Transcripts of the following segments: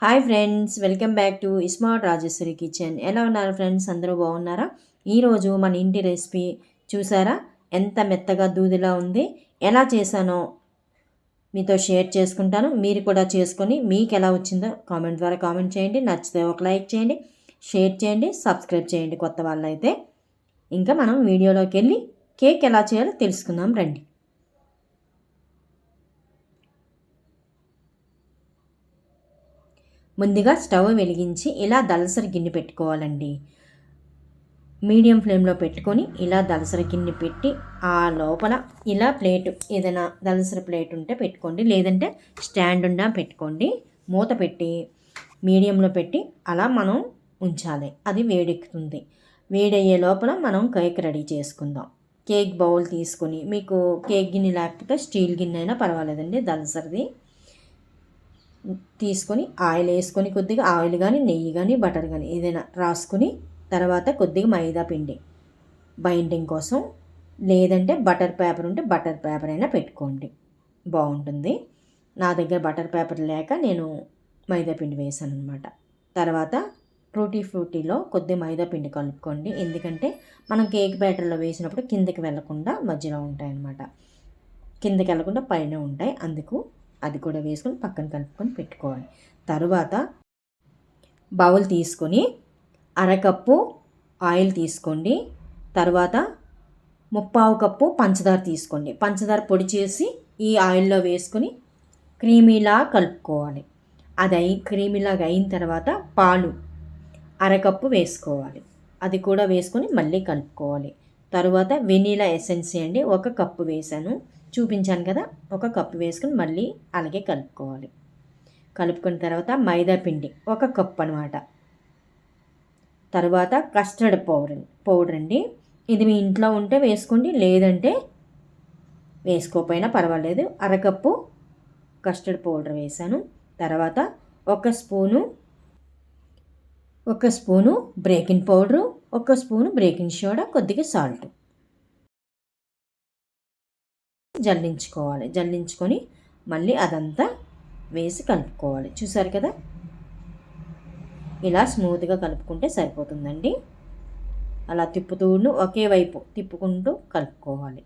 Hi friends, welcome back to smart Rajeshwari kitchen. ఎలా ఉన్నారు friends? అందరూ బాగున్నారా? ఈరోజు మన ఇంటి రెసిపీ చూసారా? ఎంత మెత్తగా దూదిలా ఉంది. ఎలా చేశానో మీతో షేర్ చేసుకుంటాను. మీరు కూడా చేసుకొని మీకు ఎలా వచ్చిందో కామెంట్ ద్వారా కామెంట్ చేయండి. నచ్చితే ఒక లైక్ చేయండి, షేర్ చేయండి, సబ్స్క్రైబ్ చేయండి కొత్త వాళ్ళైతే. ఇంకా మనం వీడియోలోకి వెళ్ళి కేక్ ఎలా చేయాలో తెలుసుకుందాం రండి. ముందుగా స్టవ్ వెలిగించి ఇలా దలసరి గిన్నె పెట్టుకోవాలండి. మీడియం ఫ్లేమ్లో పెట్టుకొని ఇలా దలసరి గిన్నె పెట్టి ఆ లోపల ఇలా ప్లేట్ ఏదైనా దలసరి ప్లేట్ ఉంటే పెట్టుకోండి, లేదంటే స్టాండ్ ఉన్నా పెట్టుకోండి. మూత పెట్టి మీడియంలో పెట్టి అలా మనం ఉంచాలి. అది వేడెక్కుతుంది. వేడయ్యే లోపల మనం కేక్ రెడీ చేసుకుందాం. కేక్ బౌల్ తీసుకొని, మీకు కేక్ గిన్నె లేకపోతే స్టీల్ గిన్నె అయినా పర్వాలేదండి, దలసరిది తీసుకొని ఆయిల్ వేసుకొని కొద్దిగా ఆయిల్ కానీ నెయ్యి కానీ బటర్ కానీ ఏదైనా రాసుకొని తర్వాత కొద్దిగా మైదా పిండి బైండింగ్ కోసం, లేదంటే బటర్ పేపర్ ఉంటే బటర్ పేపర్ అయినా పెట్టుకోండి, బాగుంటుంది. నా దగ్గర బటర్ పేపర్ లేక నేను మైదా పిండి వేసాను అనమాట. తర్వాత ఫ్రూటీలో కొద్ది మైదా పిండి కలుపుకోండి, ఎందుకంటే మనం కేక్ బ్యాటర్లో వేసినప్పుడు కిందకి వెళ్లకుండా మధ్యలో ఉంటాయన్నమాట. కిందకి వెళ్లకుండా పైన ఉంటాయి, అందుకు అది కూడా వేసుకొని పక్కన కలుపుకొని పెట్టుకోవాలి. తరువాత బౌల్ తీసుకొని అరకప్పు ఆయిల్ తీసుకోండి. తర్వాత 3/4 కప్పు పంచదార తీసుకోండి. పంచదార పొడి చేసి ఈ ఆయిల్లో వేసుకొని క్రీమీలా కలుపుకోవాలి. అది క్రీమీలాగా అయిన తర్వాత పాలు అరకప్పు వేసుకోవాలి. అది కూడా వేసుకొని మళ్ళీ కలుపుకోవాలి. తరువాత వెనీలా ఎసెన్స్ అండి, 1 కప్పు వేసాను, చూపించాను కదా, 1 కప్పు వేసుకొని మళ్ళీ అలాగే కలుపుకోవాలి. కలుపుకున్న తర్వాత మైదా పిండి 1 కప్పు అనమాట. తర్వాత కస్టర్డ్ పౌడర్ అండి, ఇది మీ ఇంట్లో ఉంటే వేసుకోండి, లేదంటే వేసుకోకపోయినా పర్వాలేదు. అరకప్పు కస్టర్డ్ పౌడర్ వేసాను. తర్వాత 1 spoon baking powder, 1 spoon baking soda, కొద్దిగా సాల్ట్ జల్లించుకొని మళ్ళీ అదంతా వేసి కలుపుకోవాలి. చూసారు కదా, ఇలా స్మూత్గా కలుపుకుంటే సరిపోతుందండి. అలా ఒకే వైపు తిప్పుకుంటూ కలుపుకోవాలి.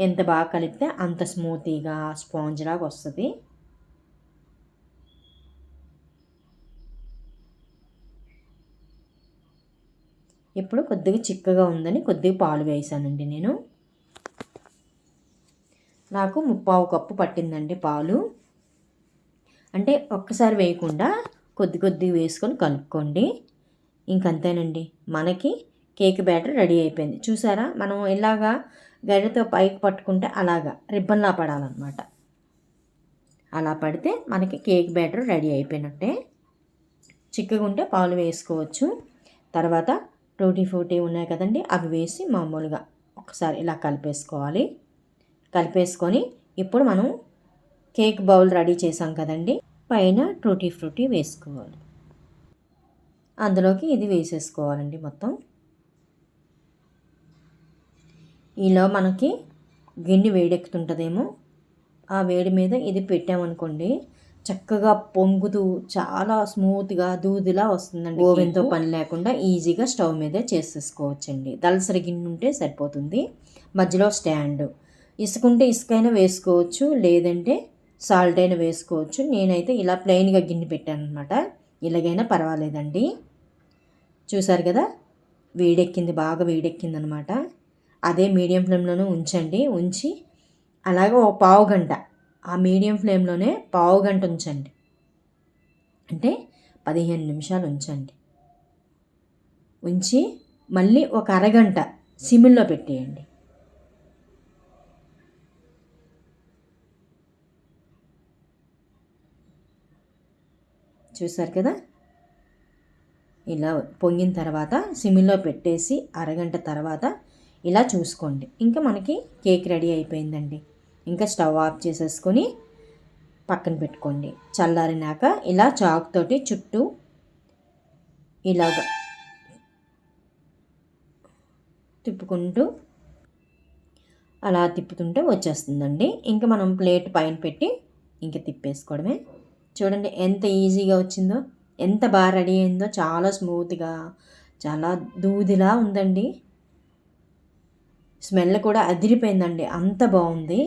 ఎంత బాగా కలిపితే అంత స్మూతీగా స్పాంజ్ లాగా వస్తుంది. ఇప్పుడు కొద్దిగా చిక్కగా ఉందని కొద్దిగా పాలు వేసానండి. నాకు 3/4 కప్పు పట్టిందండి పాలు. అంటే ఒక్కసారి వేయకుండా కొద్దిగా వేసుకొని కలుపుకోండి. ఇంకంతేనండి, మనకి కేక్ బ్యాటర్ రెడీ అయిపోయింది. చూసారా, మనం ఇలాగా గరిటెతో పైకి పట్టుకుంటే అలాగా రిబ్బన్లా పడాలన్నమాట. అలా పడితే మనకి కేక్ బ్యాటర్ రెడీ అయిపోయినట్టే. చిక్కగా ఉంటే పాలు వేసుకోవచ్చు. తర్వాత ఫ్రూటీ ఉన్నాయి కదండి, అవి వేసి మామూలుగా ఒకసారి ఇలా కలిపేసుకొని ఇప్పుడు మనం కేక్ బౌల్ రెడీ చేసాం కదండి, పైన ఫ్రూటీ వేసుకోవాలి. అందులోకి ఇది వేసేసుకోవాలండి మొత్తం. ఇలా మనకి గిన్నె వేడెక్కుతుంటుందేమో, ఆ వేడి మీద ఇది పెట్టామనుకోండి, చక్కగా పొంగుతూ చాలా స్మూత్గా దూదిలా వస్తుందండి. ఓవెన్తో పని లేకుండా ఈజీగా స్టవ్ మీదే చేసేసుకోవచ్చండి. దలసరి గిన్నె ఉంటే సరిపోతుంది. మధ్యలో స్టాండ్, ఇసుకుంటే ఇసుకైనా వేసుకోవచ్చు, లేదంటే సాల్ట్ అయినా వేసుకోవచ్చు. నేనైతే ఇలా ప్లెయిన్గా గిన్నె పెట్టాను అనమాట, ఇలాగైనా పర్వాలేదండి. చూసారు కదా, బాగా వేడెక్కింది అనమాట. అదే మీడియం ఫ్లేమ్లోనే ఉంచి అలాగే ఒక పావు గంట ఆ మీడియం ఫ్లేమ్లోనే పావు గంట ఉంచండి, అంటే 15 నిమిషాలు ఉంచి మళ్ళీ ఒక అరగంట సిమ్లో పెట్టేయండి. చూసారు కదా, ఇలా పొంగిన తర్వాత సిమ్లో పెట్టేసి అరగంట తర్వాత ఇలా చూసుకోండి. ఇంకా మనకి కేక్ రెడీ అయిపోయిందండి. ఇంకా స్టవ్ ఆఫ్ చేసేసుకొని పక్కన పెట్టుకోండి. చల్లారినాక ఇలా చాకుతోటి చుట్టూ ఇలాగ తిప్పుకుంటూ అలా తిప్పుతుంటే వచ్చేస్తుందండి. ఇంకా మనం ప్లేట్ పైన పెట్టి ఇంక తిప్పేసుకోవడమే. చూడండి ఎంత ఈజీగా వచ్చిందో, ఎంత బాగా రెడీ అయిందో, చాలా స్మూత్గా, చాలా దూదిలా ఉందండి. స్మెల్ కూడా అదిరిపోయిందండి, అంత బాగుంది.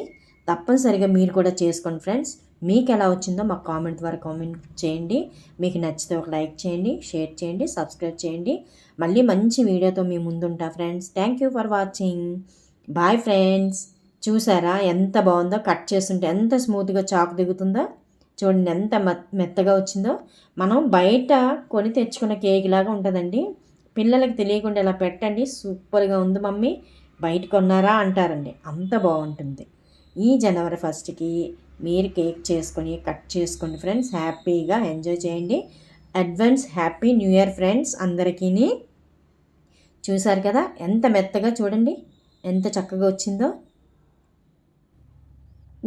తప్పనిసరిగా మీరు కూడా చేసుకోండి ఫ్రెండ్స్. మీకు ఎలా వచ్చిందో మాకు కామెంట్ ద్వారా కామెంట్ చేయండి. మీకు నచ్చితే ఒక లైక్ చేయండి, షేర్ చేయండి, సబ్స్క్రైబ్ చేయండి. మళ్ళీ మంచి వీడియోతో మీ ముందుంటా friends. Thank you for watching. Bye friends. చూసారా ఎంత బాగుందో, కట్ చేస్తుంటే ఎంత స్మూత్గా చాకు దిగుతుందో. చూడండి ఎంత మెత్తగా వచ్చిందో. మనం బయట కొని తెచ్చుకున్న కేక్ లాగా ఉంటుందండి. పిల్లలకి తెలియకుండా ఇలా పెట్టండి, సూపర్గా ఉంది మమ్మీ బయట కొన్నారా అంటారండి, అంత బాగుంటుంది. ఈ జనవరి 1కి మీరు కేక్ చేసుకొని కట్ చేసుకోండి ఫ్రెండ్స్. హ్యాపీగా ఎంజాయ్ చేయండి. Advance happy new year friends అందరికీ. చూసారు కదా ఎంత మెత్తగా, చూడండి ఎంత చక్కగా వచ్చిందో.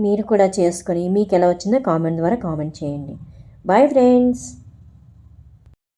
మీరు కూడా చేసుకొని మీకు ఎలా వచ్చిందో కామెంట్ ద్వారా కామెంట్ చేయండి. Bye friends.